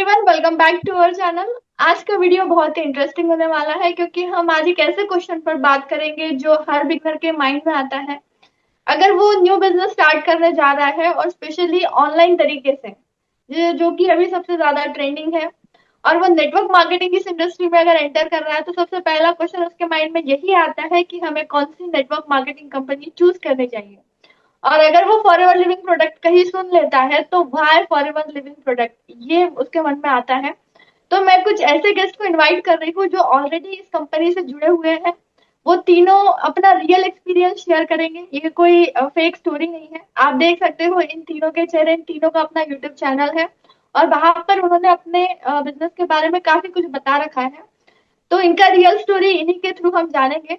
Everyone, welcome back to our channel. आज का video बहुत ही इंटरेस्टिंग होने वाला है क्योंकि हम आज एक ऐसे क्वेश्चन पर बात करेंगे जो हर बिगनर के माइंड में आता है अगर वो न्यू बिजनेस स्टार्ट करने जा रहा है, और स्पेशली ऑनलाइन तरीके से जो कि अभी सबसे ज्यादा ट्रेंडिंग है। और वो नेटवर्क मार्केटिंग इस इंडस्ट्री में अगर एंटर कर रहा है तो सबसे पहला क्वेश्चन उसके माइंड में यही आता है कि हमें कौन सी नेटवर्क मार्केटिंग कंपनी चूज करनी चाहिए। और अगर वो फॉरएवर लिविंग प्रोडक्ट का ही सुन लेता है तो वाई फॉरएवर लिविंग प्रोडक्ट, ये उसके मन में आता है। तो मैं कुछ ऐसे गेस्ट को इनवाइट कर रही हूँ जो ऑलरेडी इस कंपनी से जुड़े हुए हैं। वो तीनों अपना रियल एक्सपीरियंस शेयर करेंगे, ये कोई फेक स्टोरी नहीं है। आप देख सकते हो इन तीनों के चेहरे, इन तीनों का अपना यूट्यूब चैनल है और वहां पर उन्होंने अपने बिजनेस के बारे में काफी कुछ बता रखा है। तो इनका रियल स्टोरी इन्हीं के थ्रू हम जानेंगे।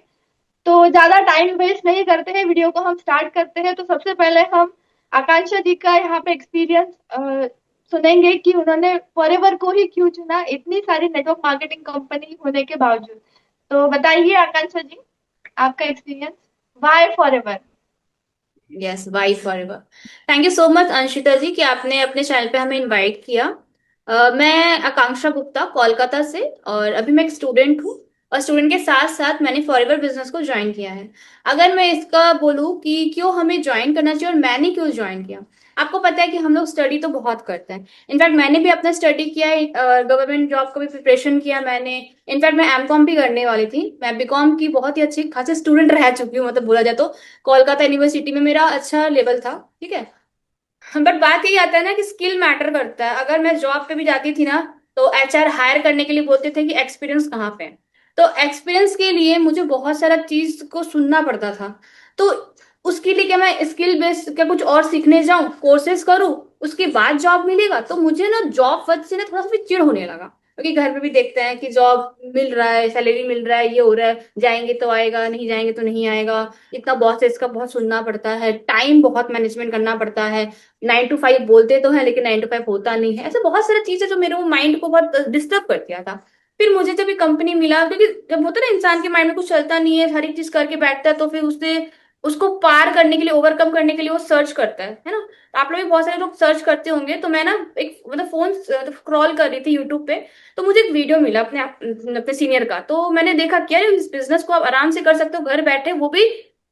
तो ज्यादा टाइम वेस्ट नहीं करते हैं, वीडियो को हम स्टार्ट करते हैं। तो सबसे पहले हम आकांक्षा जी का यहाँ पे एक्सपीरियंस सुनेंगे कि उन्होंने फॉरएवर को ही क्यों चुना, इतनी सारी नेटवर्क मार्केटिंग कंपनी होने के बावजूद। तो बताइए आकांक्षा जी, आपका experience why forever. Yes, why forever. Thank you so much Anshita ji कि आपने अपने चैनल पे हमें इनवाइट किया। मैं आकांक्षा गुप्ता कोलकाता से, और अभी मैं एक स्टूडेंट हूँ। और स्टूडेंट के साथ साथ मैंने फॉरएवर बिजनेस को ज्वाइन किया है। अगर मैं इसका बोलूँ कि क्यों हमें ज्वाइन करना चाहिए और मैंने क्यों ज्वाइन किया। आपको पता है कि हम लोग स्टडी तो बहुत करते हैं। इनफैक्ट मैंने भी अपना स्टडी किया है, गवर्नमेंट जॉब का भी प्रिपरेशन किया मैंने। इनफैक्ट मैं एमकॉम भी करने वाली थी। मैं बीकॉम की बहुत ही अच्छी खासी स्टूडेंट रह चुकी हूँ, मतलब बोला जाए तो। कोलकाता यूनिवर्सिटी में मेरा अच्छा लेवल था, ठीक है। बट बात यही आता है ना कि स्किल मैटर करता है। अगर मैं जॉब पे भी जाती थी ना, तो एचआर हायर करने के लिए बोलते थे कि एक्सपीरियंस कहाँ पे है। तो एक्सपीरियंस के लिए मुझे बहुत सारा चीज को सुनना पड़ता था। तो उसके लिए क्या मैं स्किल बेस्ड क्या कुछ और सीखने जाऊं, कोर्सेज करूं, उसके बाद जॉब मिलेगा। तो मुझे ना जॉब वक्त से ना थोड़ा सा भी चिढ़ होने लगा, क्योंकि घर पे भी देखते हैं कि जॉब मिल रहा है, सैलरी मिल रहा है, ये हो रहा है, जाएंगे तो आएगा, नहीं जाएंगे तो नहीं आएगा। इतना बॉस है इसका बहुत सुनना पड़ता है, टाइम बहुत मैनेजमेंट करना पड़ता है। 9 to 5 बोलते तो है लेकिन 9 to 5 होता नहीं है। ऐसे बहुत सारी चीजें जो मेरे माइंड को बहुत डिस्टर्ब कर दिया था। फिर मुझे जब ये कंपनी मिला, क्योंकि जब होता है ना इंसान के माइंड में कुछ चलता नहीं है, हर एक चीज करके बैठता है, तो फिर उससे उसको पार करने के लिए, ओवरकम करने के लिए वो सर्च करता है ना। तो आप लोग भी बहुत सारे लोग सर्च करते होंगे। तो मैं ना एक मतलब फोन स्क्रॉल कर रही थी यूट्यूब पे। तो मुझे एक वीडियो मिला अपने सीनियर का। तो मैंने देखा कि यार इस बिजनेस को आप आराम से कर सकते हो घर बैठे, वो भी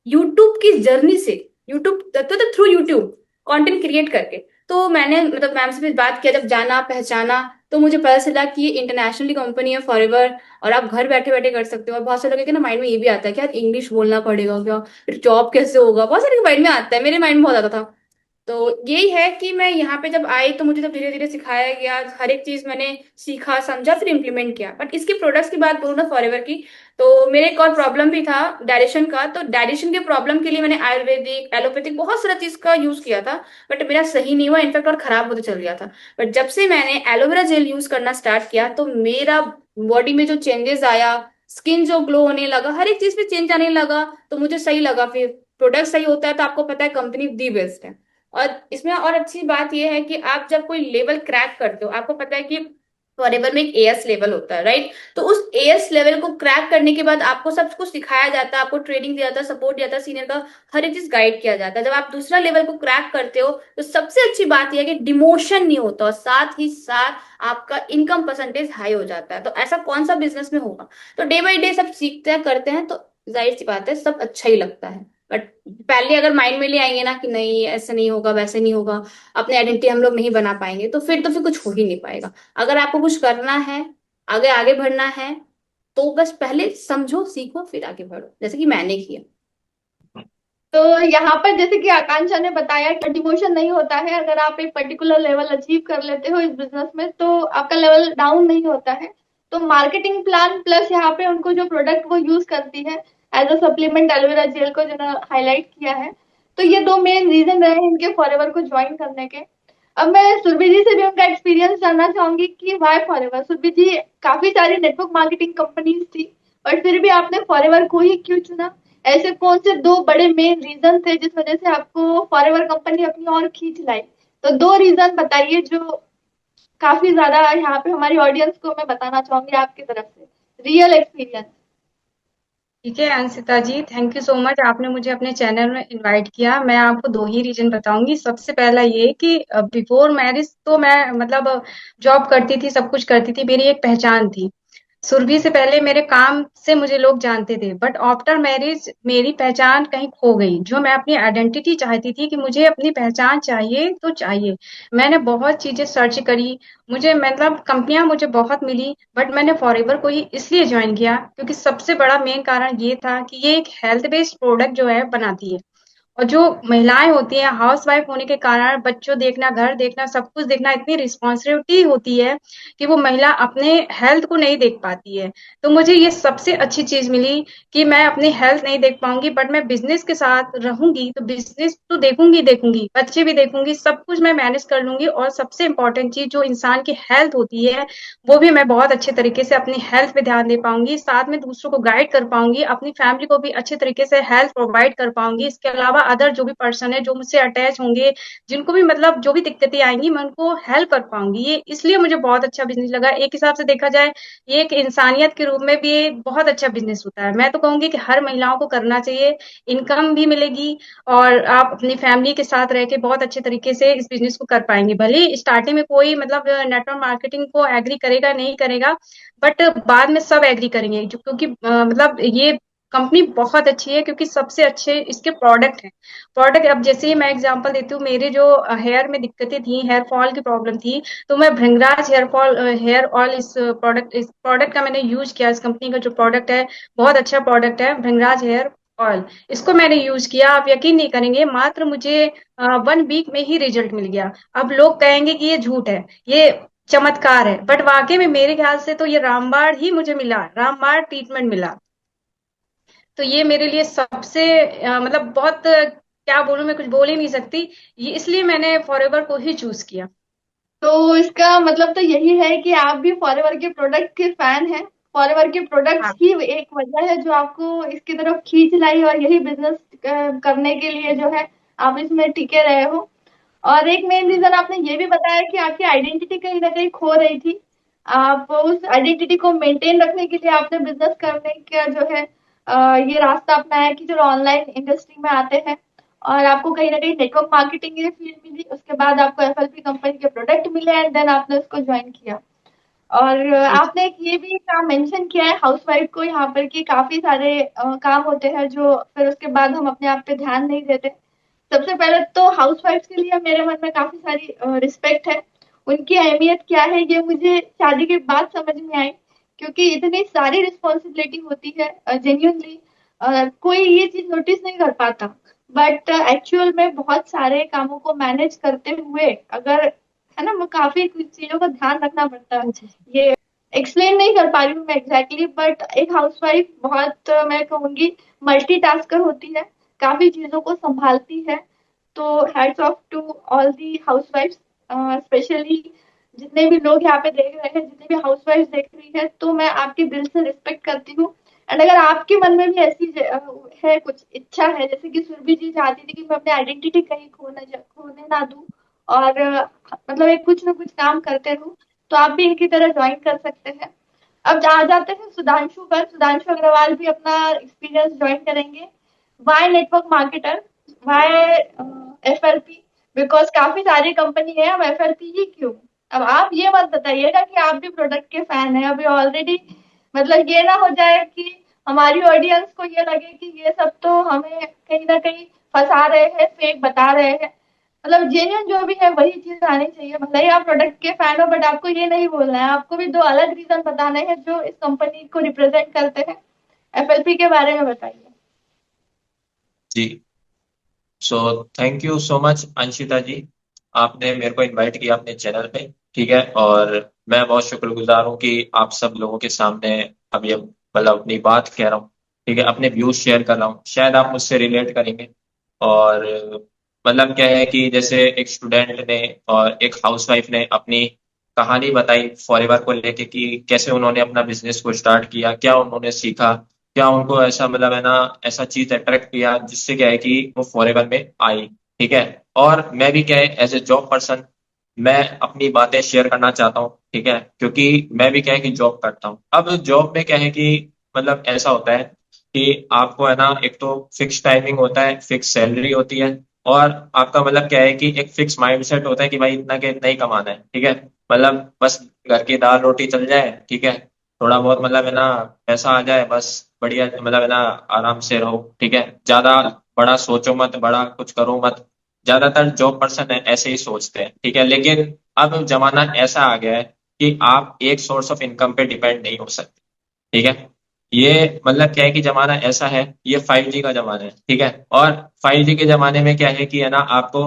यूट्यूब की जर्नी से। यूट्यूब तो थ्रू यूट्यूब कंटेंट क्रिएट करके। तो मैंने मतलब मैम से भी बात किया, जब जाना पहचाना, तो मुझे पता चला कि ये इंटरनेशनली कंपनी है फॉरएवर। और आप घर बैठे बैठे कर सकते हो। और बहुत सारे लोगों के ना माइंड में ये भी आता है कि यार इंग्लिश बोलना पड़ेगा क्या, फिर जॉब कैसे होगा, बहुत सारे माइंड में आता है, मेरे माइंड में बहुत आता था। तो यही है कि मैं यहाँ पे जब आई तो मुझे जब धीरे धीरे सिखाया गया, हर एक चीज मैंने सीखा समझा फिर इम्प्लीमेंट किया। बट इसके प्रोडक्ट्स की बात बोलूँ ना फॉरएवर की, तो मेरे एक और प्रॉब्लम भी था डाइजेशन का। तो डाइजेशन के प्रॉब्लम के लिए मैंने आयुर्वेदिक एलोपैथिक बहुत सारा चीज का यूज किया था। बट मेरा सही नहीं हुआ, इनफैक्ट और खराब होते चल गया था। बट जब से मैंने एलोवेरा जेल यूज करना स्टार्ट किया तो मेरा बॉडी में जो चेंजेस आया, स्किन जो ग्लो होने लगा, हर एक चीज पे चेंज आने लगा, तो मुझे सही लगा। फिर प्रोडक्ट सही होता है तो आपको पता है कंपनी दी बेस्ट है। और इसमें और अच्छी बात यह है कि आप जब कोई लेवल क्रैक करते हो, आपको पता है कि फॉरएवर में एक एएस लेवल होता है, राइट। तो उस एएस लेवल को क्रैक करने के बाद आपको सब कुछ सिखाया जाता है, आपको ट्रेनिंग दिया जाता है, सपोर्ट दिया जाता है सीनियर का, हर एक चीज गाइड किया जाता है। जब आप दूसरा लेवल को क्रैक करते हो तो सबसे अच्छी बात यह है कि डिमोशन नहीं होता, और साथ ही साथ आपका इनकम परसेंटेज हाई हो जाता है। तो ऐसा कौन सा बिजनेस में होगा। तो डे बाई डे सब सीखते हैं करते हैं, तो जाहिर सी बात है सब अच्छा ही लगता है। बट पहले अगर माइंड में ले आएंगे ना कि नहीं ऐसे नहीं होगा वैसे नहीं होगा, अपनी आइडेंटिटी हम लोग नहीं बना पाएंगे, तो फिर कुछ हो ही नहीं पाएगा। अगर आपको कुछ करना है, आगे आगे बढ़ना है, तो बस पहले समझो सीखो फिर आगे बढ़ो, जैसे कि मैंने किया। तो यहाँ पर जैसे कि आकांक्षा ने बताया कि डिमोशन नहीं होता है, अगर आप एक पर्टिकुलर लेवल अचीव कर लेते हो इस बिजनेस में तो आपका लेवल डाउन नहीं होता है। तो मार्केटिंग प्लान प्लस यहाँ पे उनको जो प्रोडक्ट वो यूज करती है as a supplement aloe vera gel को जो हाईलाइट किया है, तो ये दो मेन रीजन रहे हैं इनके फॉरएवर को ज्वाइन करने के। अब मैं सुरभि जी से भी उनका एक्सपीरियंस जानना चाहूंगी कि वाई फॉरएवर। सुरभि जी, काफी सारी नेटवर्क मार्केटिंग कंपनीज थी और फिर भी आपने फॉरएवर को ही क्यों चुना? ऐसे कौन से दो बड़े मेन रीजन थे जिस वजह से आपको फॉरएवर कंपनी अपनी ओर खींच लाई? तो दो रीजन बताइए जो काफी ज्यादा यहाँ पे हमारी ऑडियंस को मैं बताना चाहूंगी आपकी तरफ से, रियल एक्सपीरियंस। ठीक है अंशिता जी, थैंक यू सो मच, आपने मुझे अपने चैनल में इनवाइट किया। मैं आपको दो ही रीजन बताऊंगी। सबसे पहला ये कि बिफोर मैरिज तो मैं मतलब जॉब करती थी, सब कुछ करती थी, मेरी एक पहचान थी। सुरभि से पहले मेरे काम से मुझे लोग जानते थे, बट आफ्टर मैरिज मेरी पहचान कहीं खो गई। जो मैं अपनी आइडेंटिटी चाहती थी कि मुझे अपनी पहचान चाहिए तो चाहिए, मैंने बहुत चीजें सर्च करी। मुझे मतलब कंपनियां मुझे बहुत मिली, बट मैंने फॉरएवर को ही इसलिए ज्वाइन किया क्योंकि सबसे बड़ा मेन कारण ये था कि ये एक हेल्थ बेस्ड प्रोडक्ट जो है बनाती है। और जो महिलाएं होती हैं हाउस वाइफ होने के कारण बच्चों देखना, घर देखना, सब कुछ देखना, इतनी रिस्पॉन्सिबिलिटी होती है कि वो महिला अपने हेल्थ को नहीं देख पाती है। तो मुझे ये सबसे अच्छी चीज मिली कि मैं अपनी हेल्थ नहीं देख पाऊंगी, बट मैं बिजनेस के साथ रहूंगी तो बिजनेस तो देखूंगी देखूंगी, बच्चे भी देखूंगी, सब कुछ मैं मैनेज कर लूंगी। और सबसे इंपॉर्टेंट चीज जो इंसान की हेल्थ होती है, वो भी मैं बहुत अच्छे तरीके से अपनी हेल्थ पे ध्यान दे पाऊंगी, साथ में दूसरों को गाइड कर पाऊंगी, अपनी फैमिली को भी अच्छे तरीके से हेल्थ प्रोवाइड कर पाऊंगी। इसके अलावा अदर जो भी पर्सन है जो मुझसे अटैच होंगे, जिनको भी मतलब जो भी दिक्कतें आएंगी, मैं उनको हेल्प कर पाऊंगी। ये इसलिए मुझे बहुत अच्छा बिजनेस लगा। एक हिसाब से देखा जाए, ये एक इंसानियत के रूप में भी एक बहुत अच्छा बिजनेस होता है। मैं तो कहूंगी कि हर महिलाओं को करना चाहिए, इनकम भी मिलेगी और आप अपनी फैमिली के साथ रह के बहुत अच्छे तरीके से इस बिजनेस को कर पाएंगे। भले ही स्टार्टिंग में कोई मतलब नेटवर्क मार्केटिंग को एग्री करेगा नहीं करेगा, बट बाद में सब एग्री करेंगे, जो क्योंकि मतलब ये कंपनी बहुत अच्छी है क्योंकि सबसे अच्छे इसके प्रोडक्ट हैं। प्रोडक्ट अब जैसे ही मैं एग्जांपल देती हूँ, मेरे जो हेयर में दिक्कतें थी, हेयर फॉल की प्रॉब्लम थी, तो मैं भृंगराज हेयर ऑयल इस प्रोडक्ट का मैंने यूज किया। इस कंपनी का जो प्रोडक्ट है, बहुत अच्छा प्रोडक्ट है भृंगराज हेयर ऑयल। इसको मैंने यूज किया, आप यकीन नहीं करेंगे, मात्र मुझे 1 वीक में ही रिजल्ट मिल गया। अब लोग कहेंगे कि ये झूठ है, ये चमत्कार है, बट वाकई में मेरे ख्याल से तो ये रामबाण ही मुझे मिला, रामबाण ट्रीटमेंट मिला। तो ये मेरे लिए सबसे मतलब बहुत क्या बोलूं, मैं कुछ बोल ही नहीं सकती। ये इसलिए मैंने फॉरएवर को ही चूज किया। तो इसका मतलब तो यही है कि आप भी फॉरएवर के प्रोडक्ट के फैन हैं। फॉरएवर के प्रोडक्ट्स हाँ। ही एक वजह है जो आपको इसकी तरफ खींच लाई, और यही बिजनेस करने के लिए जो है आप इसमें टिके रहे हो। और एक मेन रीजन आपने ये भी बताया कि आपकी आइडेंटिटी कहीं ना कहीं खो रही थी। आप उस आइडेंटिटी को मेंटेन रखने के लिए आपने बिजनेस करने का जो है ये रास्ता अपनाया कि जो ऑनलाइन इंडस्ट्री में आते हैं। और आपको कहीं ना कहीं नेटवर्क मार्केटिंग की फील्ड मिली, उसके बाद आपको एफएलपी कंपनी के प्रोडक्ट मिले एंड देन आपने उसको ज्वाइन किया। और जी जी। आपने एक ये भी काम मेंशन किया है हाउसवाइफ को यहाँ पर कि काफी सारे काम होते हैं जो फिर उसके बाद हम अपने आप पे ध्यान नहीं देते। सबसे पहले तो हाउसवाइफ के लिए मेरे मन में काफी सारी रिस्पेक्ट है। उनकी अहमियत क्या है ये मुझे शादी के बाद समझ में आई, क्योंकि इतनी सारी रिस्पॉन्सिबिलिटी होती है जेन्युइनली कोई ये चीज नोटिस नहीं कर पाता। बट एक्चुअल में बहुत सारे कामों को मैनेज करते हुए अगर है ना, वो काफी कुछ चीजों का ध्यान रखना पड़ता है। जी ये एक्सप्लेन नहीं कर पा रही हूँ मैं एग्जैक्टली, बट एक हाउसवाइफ बहुत मैं कहूंगी मल्टीटास्कर होती है, काफी चीजों को संभालती है। तो hats off to all the हाउसवाइफ्स, स्पेशली जितने भी लोग यहाँ पे देख रहे हैं, जितने भी हाउसवाइफ देख रही है, तो मैं आपके दिल से रिस्पेक्ट करती हूँ। एंड अगर आपके मन में भी ऐसी है कुछ इच्छा है, जैसे कि सुरभि जी चाहती थी कि मैं अपनी आइडेंटिटी कहीं खोने ना दूं, और मतलब एक कुछ ना कुछ काम करते रहूं, तो आप भी इनकी तरह ज्वाइन कर सकते हैं। अब आ जाते हैं सुधांशु पर। सुधांशु अग्रवाल भी अपना एक्सपीरियंस ज्वाइन करेंगे। Why network marketer, why FLP, because काफी सारी कंपनी है, अब एफएलपी ही क्यों? अब आप ये मत बताइएगा कि आप भी प्रोडक्ट के फैन हैं अभी ऑलरेडी। मतलब ये ना हो जाए कि हमारी ऑडियंस को ये लगे कि ये सब तो हमें कहीं ना कहीं फंसा रहे हैं, फेक बता रहे हैं। मतलब जेन्युइन जो भी है वही चीज आनी चाहिए। भले ही आप प्रोडक्ट के फैन हो, बट आपको ये नहीं बोलना है, आपको भी दो अलग रीजन बताने हैं जो इस कंपनी को रिप्रेजेंट करते हैं। एफएलपी के बारे में बताइए। जी। So thank you so much Anshita ji, आपने मेरे को इनवाइट किया अपने चैनल पे। ठीक है, और मैं बहुत शुक्रगुजार हूँ कि आप सब लोगों के सामने अब ये मतलब अपनी बात कह रहा हूँ। ठीक है, अपने व्यूज शेयर कर रहा हूँ, शायद आप मुझसे रिलेट करेंगे। और मतलब क्या है कि जैसे एक स्टूडेंट ने और एक हाउसवाइफ ने अपनी कहानी बताई फॉरएवर को लेके कि कैसे उन्होंने अपना बिजनेस को स्टार्ट किया, क्या उन्होंने सीखा, क्या उनको ऐसा मतलब है ना ऐसा चीज अट्रैक्ट किया जिससे क्या है कि वो फॉरएवर में आई। ठीक है, और मैं भी क्या है एज ए जॉब पर्सन मैं अपनी बातें शेयर करना चाहता हूँ। ठीक है, क्योंकि मैं भी क्या है कि जॉब करता हूँ। अब जॉब में क्या है कि मतलब ऐसा होता है कि आपको है ना एक तो फिक्स टाइमिंग होता है, फिक्स सैलरी होती है, और आपका मतलब क्या है कि एक फिक्स माइंडसेट होता है कि भाई इतना के इतना ही कमाना है, ठीक है। मतलब बस घर की दाल रोटी चल जाए, ठीक है, थोड़ा बहुत मतलब है ना पैसा आ जाए, बस बढ़िया, मतलब है ना आराम से रहो, ठीक है। ज्यादा बड़ा सोचो मत, बड़ा कुछ करो मत। ज्यादातर जॉब पर्सन है ऐसे ही सोचते हैं, ठीक है। लेकिन अब जमाना ऐसा आ गया है कि आप एक सोर्स ऑफ इनकम पे डिपेंड नहीं हो सकते, ठीक है। ये मतलब क्या है कि जमाना ऐसा है, ये 5G का जमाना है, ठीक है। और 5G के जमाने में क्या है कि है ना आपको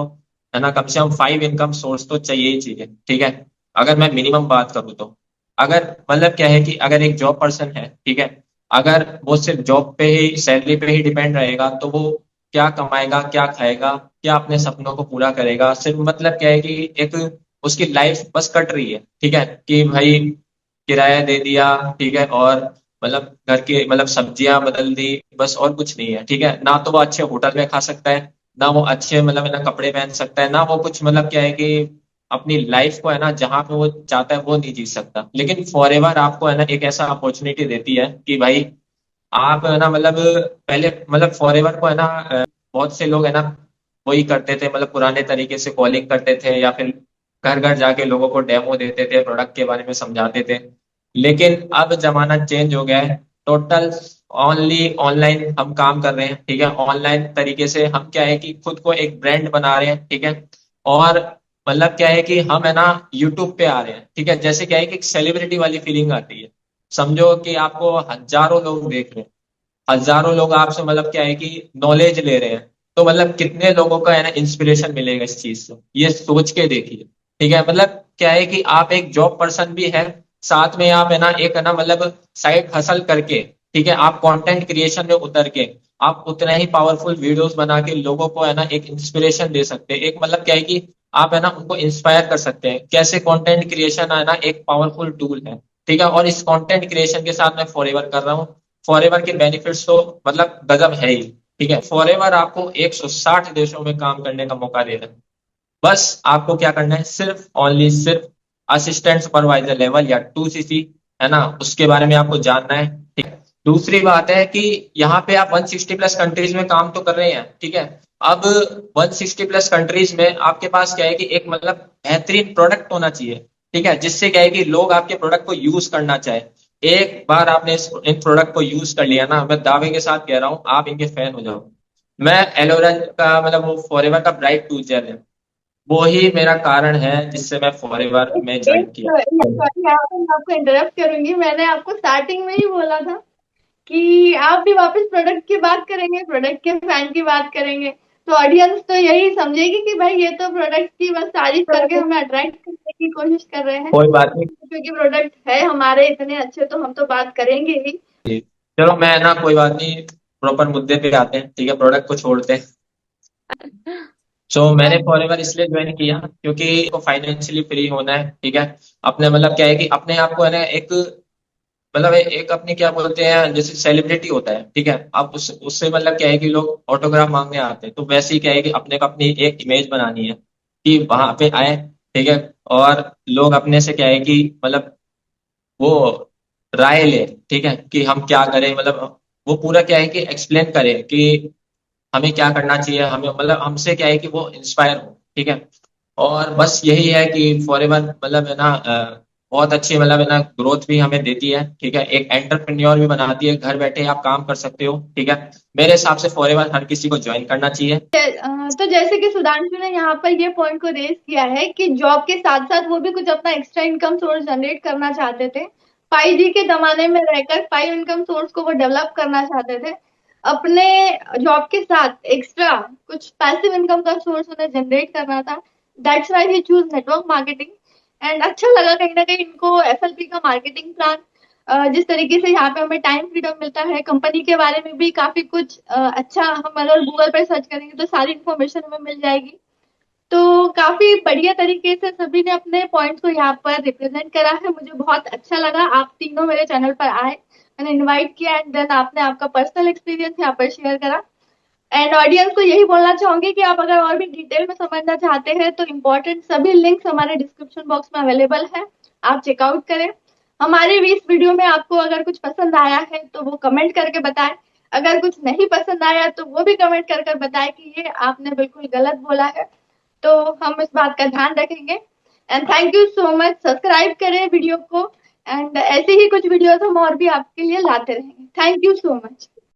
है ना कम से कम 5 इनकम सोर्स तो चाहिए ही चाहिए, ठीक है। अगर मैं मिनिमम बात करूँ तो अगर मतलब क्या है कि अगर एक जॉब पर्सन है, ठीक है, अगर वो सिर्फ जॉब पे ही, सैलरी पे ही डिपेंड रहेगा तो वो क्या कमाएगा, क्या खाएगा, क्या अपने सपनों को पूरा करेगा। सिर्फ मतलब क्या है कि एक उसकी लाइफ बस कट रही है, ठीक है, कि भाई किराया दे दिया, ठीक है, और मतलब घर की मतलब सब्जियां बदल दी, बस, और कुछ नहीं है, ठीक है। ना तो वो अच्छे होटल में खा सकता है, ना वो अच्छे मतलब है ना कपड़े पहन सकता है, ना वो कुछ मतलब क्या है कि अपनी लाइफ को है ना जहां पे वो चाहता है वो नहीं जी सकता। लेकिन फॉरएवर आपको है ना एक ऐसा अपॉर्चुनिटी देती है कि भाई आप है ना मतलब पहले मतलब फॉरएवर को है ना बहुत से लोग है ना वही करते थे, मतलब पुराने तरीके से कॉलिंग करते थे या फिर घर घर जाके लोगों को डेमो देते थे, प्रोडक्ट के बारे में समझाते थे। लेकिन अब जमाना चेंज हो गया है, टोटल ओनली ऑनलाइन हम काम कर रहे हैं, ठीक है। ऑनलाइन तरीके से हम क्या है कि खुद को एक ब्रांड बना रहे हैं, ठीक है। और मतलब क्या है कि हम है ना यूट्यूब पे आ रहे हैं, ठीक है। जैसे क्या है कि एक सेलिब्रिटी वाली फीलिंग आती है। समझो कि आपको हजारों लोग देख रहे हैं, हजारों लोग आपसे मतलब क्या है कि नॉलेज ले रहे हैं, तो मतलब कितने लोगों का है ना इंस्पिरेशन मिलेगा इस चीज से, ये सोच के देखिए, ठीक है। मतलब क्या है कि आप एक जॉब पर्सन भी है, साथ में आप है ना एक है ना मतलब साइड हसल करके, ठीक है, आप कंटेंट क्रिएशन में उतर के आप उतना ही पावरफुल वीडियोस बना के लोगों को है ना एक इंस्पिरेशन दे सकते हैं। एक मतलब क्या है कि आप है ना उनको इंस्पायर कर सकते हैं। कैसे कंटेंट क्रिएशन है ना एक पावरफुल टूल है, ठीक है। और इस कंटेंट क्रिएशन के साथ मैं फॉरएवर कर रहा हूँ। फॉरएवर के बेनिफिट्स तो मतलब गजब है ही, ठीक है। फॉरएवर आपको 160 देशों में काम करने का मौका दे रहा है। बस आपको क्या करना है, सिर्फ ओनली सिर्फ असिस्टेंट सुपरवाइजर लेवल या 2CC है ना, उसके बारे में आपको जानना है, ठीक है। दूसरी बात है कि यहाँ पे आप 160 प्लस कंट्रीज में काम तो कर रहे हैं, ठीक है। अब 160 प्लस कंट्रीज में आपके पास क्या है कि एक मतलब बेहतरीन प्रोडक्ट होना चाहिए, ठीक है, जिससे क्या है कि लोग आपके प्रोडक्ट को यूज करना चाहे। एक बार आपने इन प्रोडक्ट को यूज कर लिया ना, मैं दावे के साथ कह रहा हूँ आप इनके फैन हो जाओ। मैं एलोवेरा का मतलब वो फॉरएवर का ब्राइट फ्यूचर है, वो ही मेरा कारण है जिससे मैं फॉरएवर में एक ज्वाइन किया। सॉरी, यहाँ पे मैं आपको इंटरप्ट करूंगी। मैंने आपको स्टार्टिंग में ही बोला था कि आप भी वापस प्रोडक्ट की बात करेंगे, प्रोडक्ट के फैन की बात करेंगे, तो ऑडियंस तो यही समझेगी कि भाई ये तो प्रोडक्ट की बस तारीफ करके हमें अट्रैक्ट करने की कोशिश कर रहे हैं। कोई बात नहीं। क्योंकि प्रोडक्ट है हमारे इतने अच्छे तो हम तो बात करेंगे ही। चलो मैं ना कोई बात नहीं, प्रॉपर मुद्दे पे आते हैं, ठीक है, प्रोडक्ट को छोड़ते हैं। सो मैंने फॉरएवर इसलिए ज्वाइन किया क्योंकि को फाइनेंशियली फ्री होना है, ठीक है। अपने मतलब क्या है कि अपने आप को है ना एक मतलब एक अपने क्या बोलते हैं जैसे सेलिब्रिटी होता है, ठीक है। अब उससे मतलब क्या है कि लोग ऑटोग्राफ मांगने आते हैं, तो वैसे ही क्या है कि अपने को अपनी एक इमेज बनानी है कि वहां पे आए, ठीक है। और लोग अपने से क्या है कि मतलब वो राय ले, ठीक है, कि हम क्या करें, मतलब वो पूरा क्या है कि एक्सप्लेन करें कि हमें क्या करना चाहिए, हमें मतलब हमसे क्या है कि वो इंस्पायर हो, ठीक है। और बस यही है कि फॉरएवर मतलब है ना बहुत अच्छी मतलब है ना ग्रोथ भी हमें देती है, ठीक है, एक एंटरप्रेन्योर भी बनाती है, घर बैठे आप काम कर सकते हो, ठीक है। मेरे हिसाब से फॉरएवर हर किसी को ज्वाइन करना चाहिए। तो जैसे कि सुधांशु ने यहाँ पर ये पॉइंट को रेज किया है कि जॉब के साथ साथ वो भी कुछ अपना एक्स्ट्रा इनकम सोर्स जनरेट करना चाहते थे। 5G के जमाने में रहकर 5 इनकम सोर्स को वो डेवलप करना चाहते थे। अपने जॉब के साथ एक्स्ट्रा कुछ पैसिव इनकम का सोर्स उन्हें जनरेट करना था। That's why he choose network marketing. And अच्छा लगा कहीं ना कहीं इनको एफएलपी का मार्केटिंग प्लान, जिस तरीके से यहाँ पे हमें टाइम फ्रीडम मिलता है, कंपनी के बारे में भी काफी कुछ अच्छा, हम अगर गूगल पर सर्च करेंगे तो सारी इन्फॉर्मेशन हमें मिल जाएगी। तो काफी बढ़िया तरीके से सभी ने अपने पॉइंट्स को यहाँ पर रिप्रेजेंट करा है। मुझे बहुत अच्छा लगा आप तीनों मेरे चैनल पर आए, मैंने इनवाइट किया एंड देन आपने आपका पर्सनल एक्सपीरियंस यहाँ पर शेयर करा। एंड ऑडियंस को यही बोलना चाहूंगी कि आप अगर और भी डिटेल में समझना चाहते हैं तो इम्पोर्टेंट सभी लिंक्स हमारे डिस्क्रिप्शन बॉक्स में अवेलेबल है, आप चेकआउट करें। हमारे भी इस वीडियो में आपको अगर कुछ पसंद आया है तो वो कमेंट करके बताएं। अगर कुछ नहीं पसंद आया तो वो भी कमेंट कर कर बताए कि ये आपने बिल्कुल गलत बोला है, तो हम इस बात का ध्यान रखेंगे। And thank you so much, subscribe करें वीडियो को, एंड ऐसे ही कुछ वीडियोस हम और भी आपके लिए लाते रहेंगे। Thank you so much.